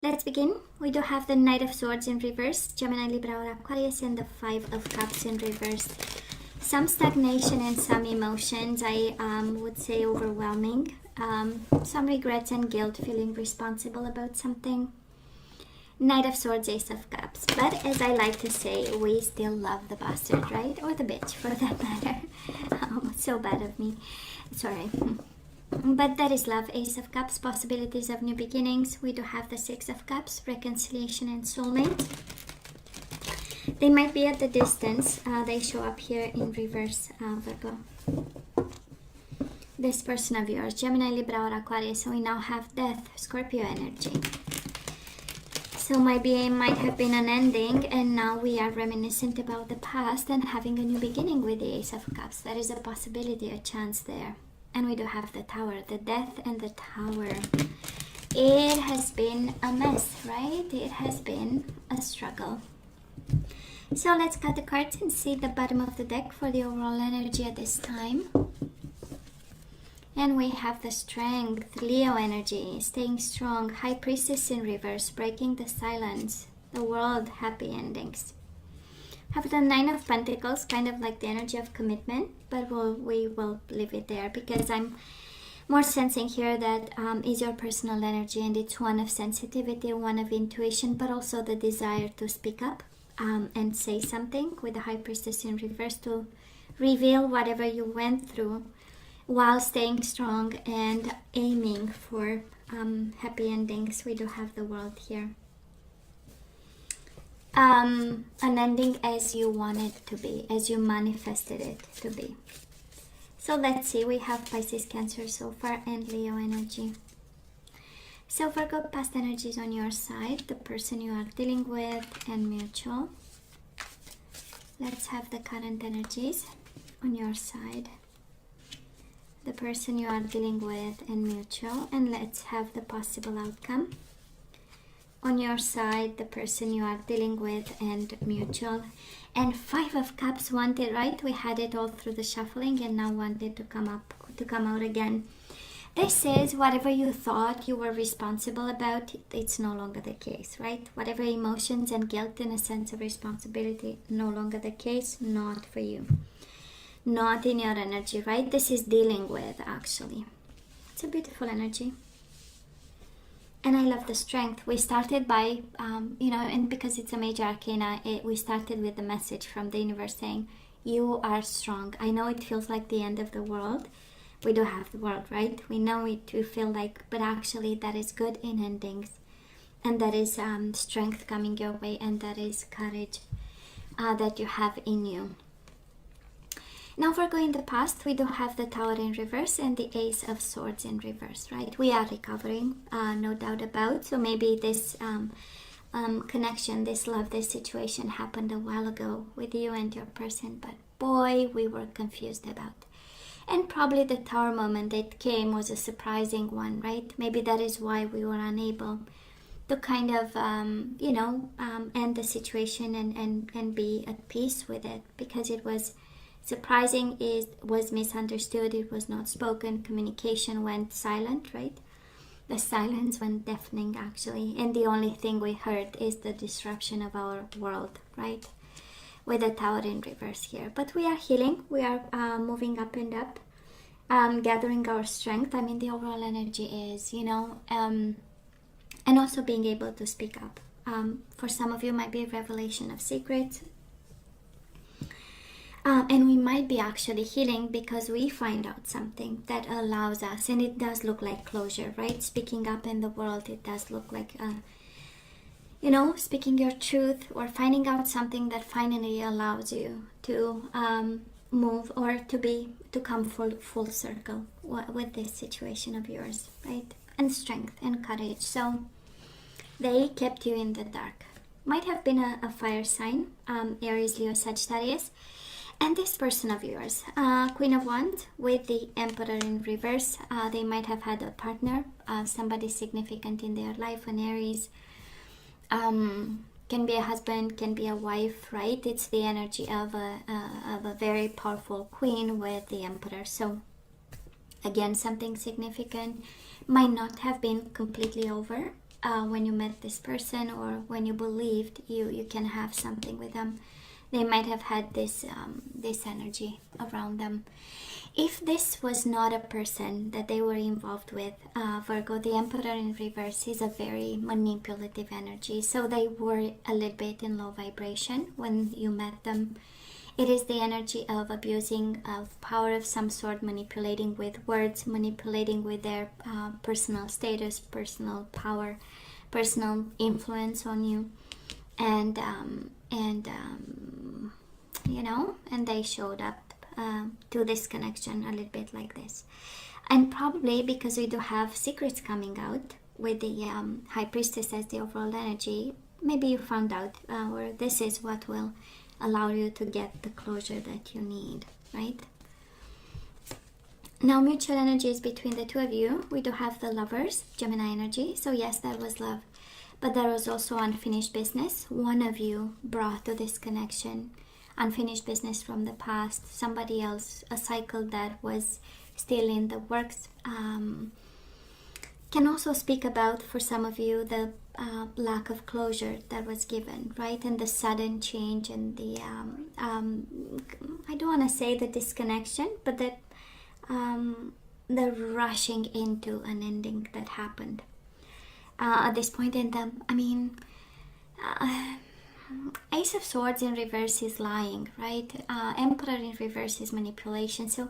Let's begin. We do have the Knight of Swords in reverse, Gemini, Libra, or Aquarius, and the Five of Cups in reverse. Some stagnation and some emotions, I would say overwhelming. Some regrets and guilt, feeling responsible about something. Knight of Swords, Ace of Cups. But as I like to say, we still love the bastard, right? Or the bitch, for that matter. So bad of me. Sorry. But that is love. Ace of Cups, possibilities of new beginnings. We do have the Six of Cups, reconciliation and soulmate. They might be at the distance. They show up here in reverse, Virgo. This person of yours, Gemini, Libra, or Aquarius. So we now have Death, Scorpio energy. So might have been an ending, and now we are reminiscent about the past and having a new beginning with the Ace of Cups. There is a possibility, a chance there. And we do have the Tower, the Death and the Tower. It has been a mess, right? It has been a struggle. So let's cut the cards and see the bottom of the deck for the overall energy at this time. And we have the Strength, Leo energy, staying strong, High Priestess in reverse, breaking the silence, the World, happy endings. Have the Nine of Pentacles, kind of like the energy of commitment, but we will leave it there because I'm more sensing here that is your personal energy, and it's one of sensitivity, one of intuition, but also the desire to speak up and say something with the High Priestess in reverse, to reveal whatever you went through while staying strong and aiming for happy endings. We do have the World here. An ending as you want it to be, as you manifested it to be. So let's see, we have Pisces, Cancer so far, and Leo energy. So Virgo, past energies on your side, the person you are dealing with, and mutual. Let's have the current energies on your side, the person you are dealing with, and mutual. And let's have the possible outcome on your side, the person you are dealing with, and mutual. And Five of Cups wanted, right? We had it all through the shuffling and now wanted to come out again. This is whatever you thought you were responsible about, it's no longer the case, right? Whatever emotions and guilt and a sense of responsibility, no longer the case, not for you. Not in your energy, right? This is dealing with, actually. It's a beautiful energy. And I love the Strength. We started by, and because it's a major arcana, we started with the message from the universe saying, you are strong. I know it feels like the end of the world. We do have the world, right? We know it to feel like, but actually that is good in endings. And that is strength coming your way, and that is courage that you have in you. Now Virgo, in the past, we do have the Tower in reverse and the Ace of Swords in reverse, right? We are recovering, no doubt about. So maybe this connection, this love, this situation happened a while ago with you and your person, but boy, we were confused about. And probably the Tower moment that came was a surprising one, right? Maybe that is why we were unable to kind of, end the situation and be at peace with it, because it was surprising, it was misunderstood, it was not spoken, communication went silent, right? The silence went deafening, actually, and the only thing we heard is the disruption of our world, right? With the Tower in reverse here. But we are healing, we are moving up and up, gathering our strength. I mean, the overall energy is, and also being able to speak up. For some of you, might be a revelation of secrets. And we might be actually healing because we find out something that allows us, and it does look like closure, right? Speaking up in the world, it does look like, speaking your truth, or finding out something that finally allows you to move, or to come full circle with this situation of yours, right? And strength and courage. So they kept you in the dark. Might have been a fire sign, Aries, Leo, Sagittarius. And this person of yours, Queen of Wands with the Emperor in reverse, they might have had a partner, somebody significant in their life, an Aries. Can be a husband, can be a wife, right? It's the energy of a very powerful queen with the Emperor. So again, something significant, might not have been completely over, when you met this person, or when you believed you can have something with them. They might have had this this energy around them. If this was not a person that they were involved with, Virgo, the Emperor in reverse is a very manipulative energy. So they were a little bit in low vibration when you met them. It is the energy of abusing of power of some sort, manipulating with words, manipulating with their personal status, personal power, personal influence on you. And you know, and they showed up to this connection a little bit like this. And probably because we do have secrets coming out with the High Priestess as the overall energy, maybe you found out, or this is what will allow you to get the closure that you need, right? Now, mutual energies between the two of you. We do have the Lovers, Gemini energy. So yes, that was love. But there was also unfinished business. One of you brought to this connection unfinished business from the past. Somebody else, a cycle that was still in the works. Can also speak about, for some of you, the lack of closure that was given, right? And the sudden change and the, I don't want to say the disconnection, but that the rushing into an ending that happened. At this point in time, I mean, Ace of Swords in reverse is lying, right? Emperor in reverse is manipulation. So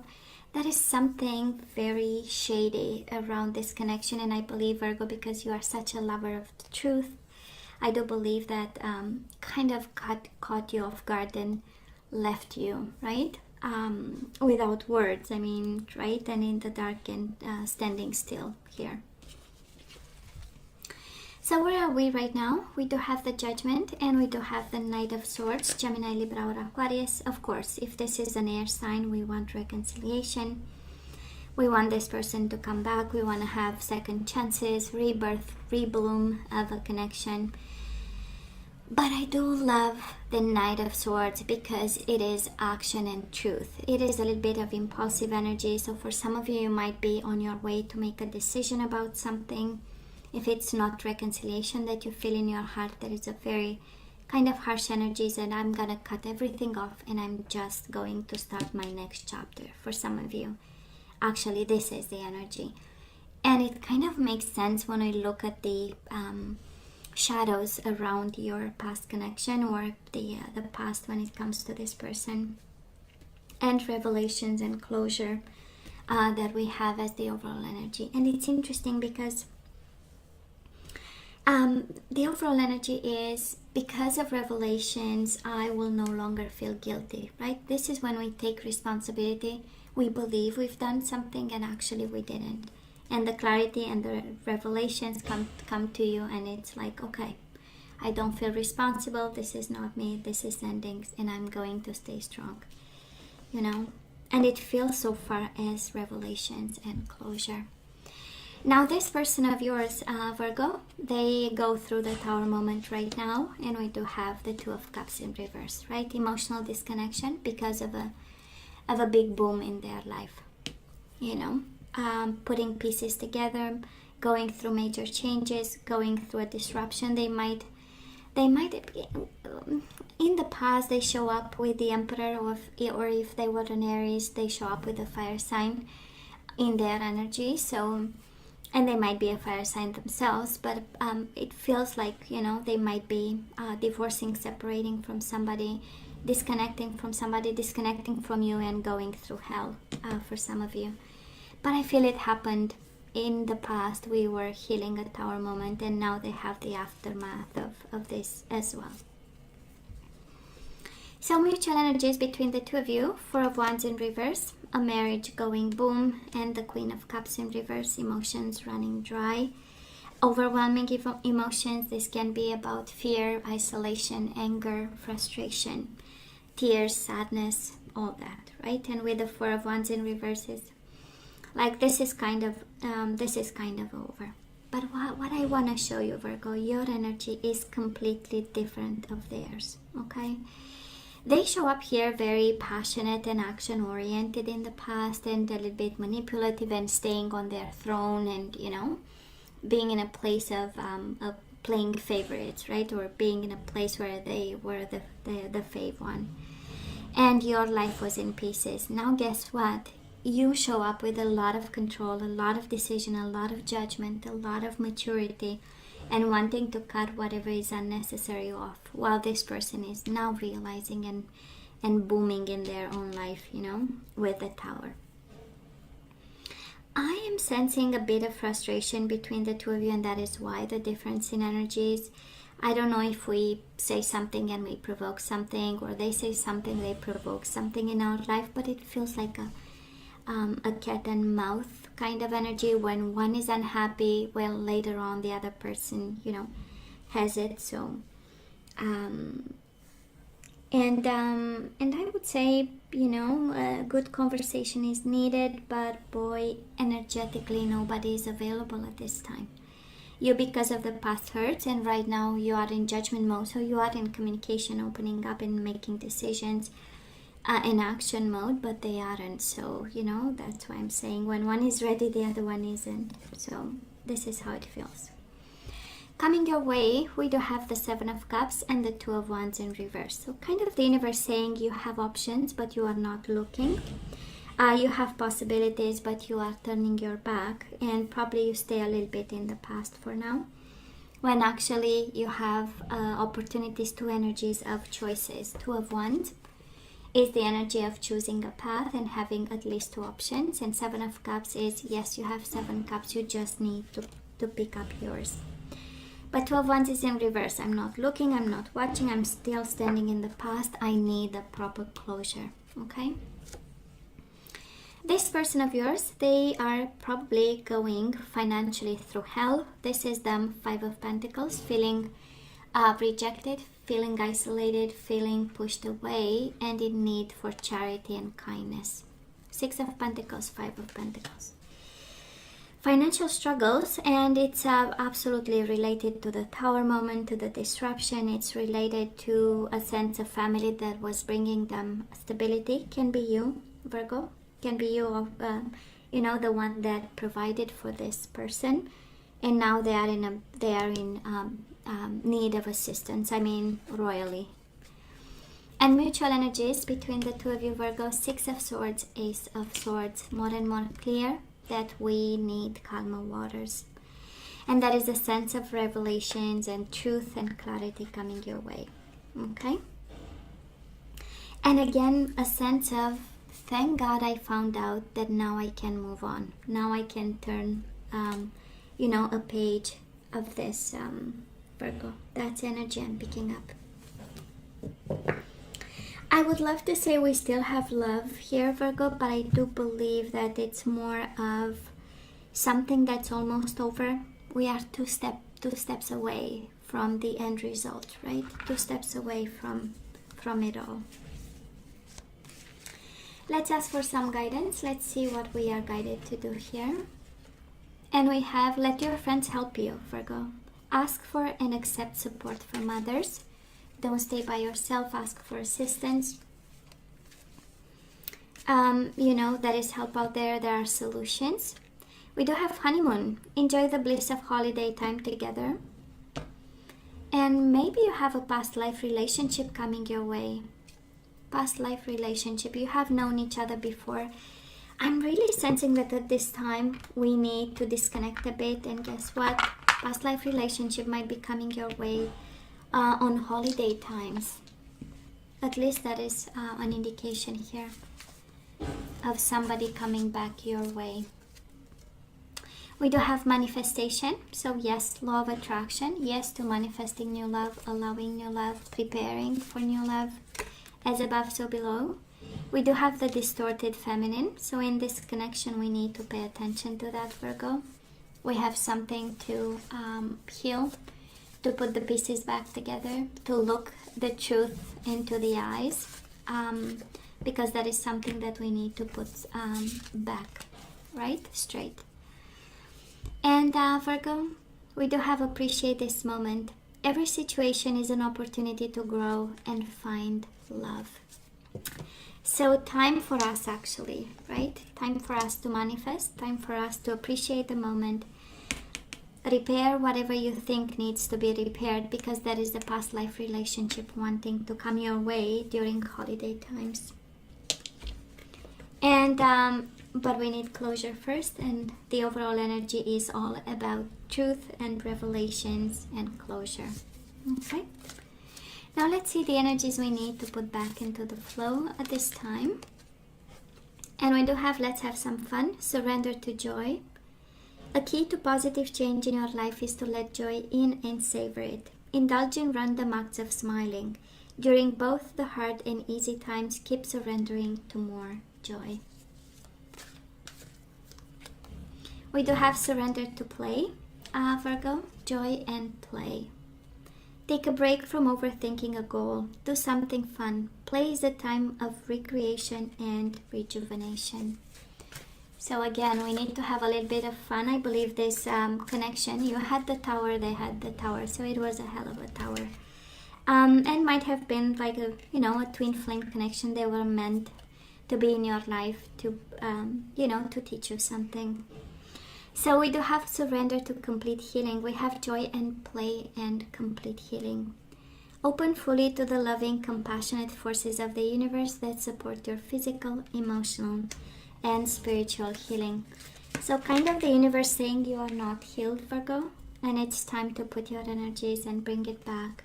there is something very shady around this connection. And I believe, Virgo, because you are such a lover of the truth, I do believe that kind of caught you off guard and left you, right? Without words, I mean, right? And in the dark and standing still here. So where are we right now? We do have the Judgment, and we do have the Knight of Swords, Gemini, Libra, or Aquarius. Of course, if this is an air sign, we want reconciliation. We want this person to come back. We want to have second chances, rebirth, rebloom of a connection. But I do love the Knight of Swords because it is action and truth. It is a little bit of impulsive energy. So for some of you, you might be on your way to make a decision about something. If it's not reconciliation that you feel in your heart, there is a very kind of harsh energies, and I'm gonna cut everything off and I'm just going to start my next chapter. For some of you, actually, this is the energy. And it kind of makes sense when I look at the shadows around your past connection, or the past when it comes to this person, and revelations and closure that we have as the overall energy. And it's interesting because the overall energy is, because of revelations, I will no longer feel guilty, right? This is when we take responsibility. We believe we've done something and actually we didn't. And the clarity and the revelations come to you, and it's like, okay, I don't feel responsible. This is not me. This is endings, and I'm going to stay strong, you know? And it feels so far as revelations and closure. Now, this person of yours, Virgo, they go through the Tower moment right now, and we do have the Two of Cups in reverse, right? Emotional disconnection because of a big boom in their life, you know, putting pieces together, going through major changes, going through a disruption. They might in the past they show up with the Emperor, or if they were an Aries, they show up with a fire sign in their energy. So. And they might be a fire sign themselves, but it feels like, you know, they might be divorcing, separating from somebody, disconnecting from somebody, disconnecting from you, and going through hell for some of you. But I feel it happened in the past. We were healing a Tower moment, and now they have the aftermath of this as well. So mutual energies between the two of you. Four of Wands in reverse, a marriage going boom, and the Queen of Cups in reverse, emotions running dry. Overwhelming emotions. This can be about fear, isolation, anger, frustration, tears, sadness, all that, right? And with the Four of Wands in reverse, is like this is kind of over. But what I want to show you, Virgo, your energy is completely different of theirs, okay? They show up here very passionate and action-oriented in the past, and a little bit manipulative and staying on their throne, and, you know, being in a place of playing favorites, right? Or being in a place where they were the fave one. And your life was in pieces. Now guess what? You show up with a lot of control, a lot of decision, a lot of judgment, a lot of maturity, and wanting to cut whatever is unnecessary off, while this person is now realizing and booming in their own life, you know, with the Tower. I am sensing a bit of frustration between the two of you, and that is why the difference in energies. I don't know if we say something and we provoke something, or they say something, they provoke something in our life, but it feels like a cat and mouse kind of energy. When one is unhappy, well, later on the other person, you know, has it. So and I would say, you know, a good conversation is needed, but boy, energetically nobody is available at this time. You, because of the past hurts, and right now you are in judgment mode, so you are in communication, opening up and making decisions, in action mode, but they aren't. So, you know, that's why I'm saying when one is ready, the other one isn't. So this is how it feels. Coming your way, we do have the Seven of Cups and the Two of Wands in reverse. So kind of the universe saying you have options, but you are not looking. You have possibilities, but you are turning your back, and probably you stay a little bit in the past for now, when actually you have opportunities. Two energies of choices. Two of Wands is the energy of choosing a path and having at least two options, and Seven of Cups is, yes, you have 7 cups, you just need to pick up yours. But Two of Wands is in reverse. I'm not looking, I'm not watching, I'm still standing in the past. I need a proper closure, okay? This person of yours, they are probably going financially through hell. This is them, 5 of Pentacles, feeling rejected, feeling isolated, feeling pushed away, and in need for charity and kindness. 6 of Pentacles, 5 of Pentacles. Financial struggles, and it's absolutely related to the Tower moment, to the disruption. It's related to a sense of family that was bringing them stability. Can be you, Virgo. Can be you, you know, the one that provided for this person, and now they are in need of assistance. I mean, royally. And mutual energies between the two of you, Virgo. 6 of Swords, Ace of Swords. More and more clear that we need calmer waters, and that is a sense of revelations and truth and clarity coming your way, okay? And again, a sense of, thank God I found out that now I can move on, now I can turn you know, a page of this, Virgo. That's energy I'm picking up. I would love to say we still have love here, Virgo, but I do believe that it's more of something that's almost over. We are two steps away from the end result, right? 2 steps away from it all. Let's ask for some guidance. Let's see what we are guided to do here. And we have, let your friends help you, Virgo. Ask for and accept support from others. Don't stay by yourself, ask for assistance. You know, there is help out there, there are solutions. We do have honeymoon. Enjoy the bliss of holiday time together. And maybe you have a past life relationship coming your way. Past life relationship. You have known each other before. I'm really sensing that at this time we need to disconnect a bit. And guess what? Past life relationship might be coming your way on holiday times. At least that is an indication here of somebody coming back your way. We do have manifestation. So yes, law of attraction. Yes to manifesting new love, allowing new love, preparing for new love. As above, so below. We do have the distorted feminine. So in this connection, we need to pay attention to that, Virgo. We have something to heal, to put the pieces back together, to look the truth into the eyes, because that is something that we need to put back, right, straight. And Virgo, we do have appreciate this moment. Every situation is an opportunity to grow and find love. So time for us actually, right? Time for us to manifest, time for us to appreciate the moment, repair whatever you think needs to be repaired, because that is the past life relationship wanting to come your way during holiday times. And but we need closure first, and the overall energy is all about truth and revelations and closure. Okay, now let's see the energies we need to put back into the flow at this time. And we do have let's have some fun, surrender to joy. A key to positive change in your life is to let joy in and savor it. Indulge in random acts of smiling. During both the hard and easy times, keep surrendering to more joy. We do have surrender to play, Virgo, joy and play. Take a break from overthinking a goal. Do something fun. Play is a time of recreation and rejuvenation. So again, we need to have a little bit of fun. I believe this connection, you had the tower, they had the tower, so it was a hell of a tower. And might have been like a, a twin flame connection. They were meant to be in your life to, to teach you something. So we do have surrender to complete healing. We have joy and play and complete healing. Open fully to the loving, compassionate forces of the universe that support your physical, emotional, and spiritual healing. So kind of the universe saying you are not healed, Virgo, and it's time to put your energies and bring it back.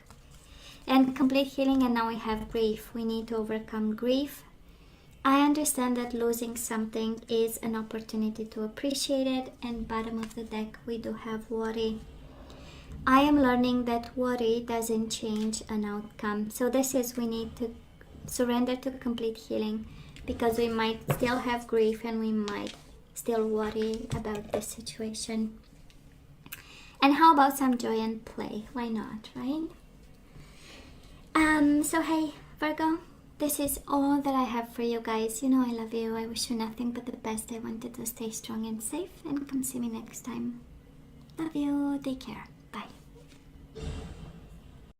And complete healing, and now we have grief. We need to overcome grief. I understand that losing something is an opportunity to appreciate it, and bottom of the deck we do have worry. I am learning that worry doesn't change an outcome. So this is, we need to surrender to complete healing, because we might still have grief and we might still worry about this situation. And how about some joy and play? Why not, right? So hey, Virgo, this is all that I have for you guys. I love you. I wish you nothing but the best. I want you to stay strong and safe, and come see me next time. Love you. Take care.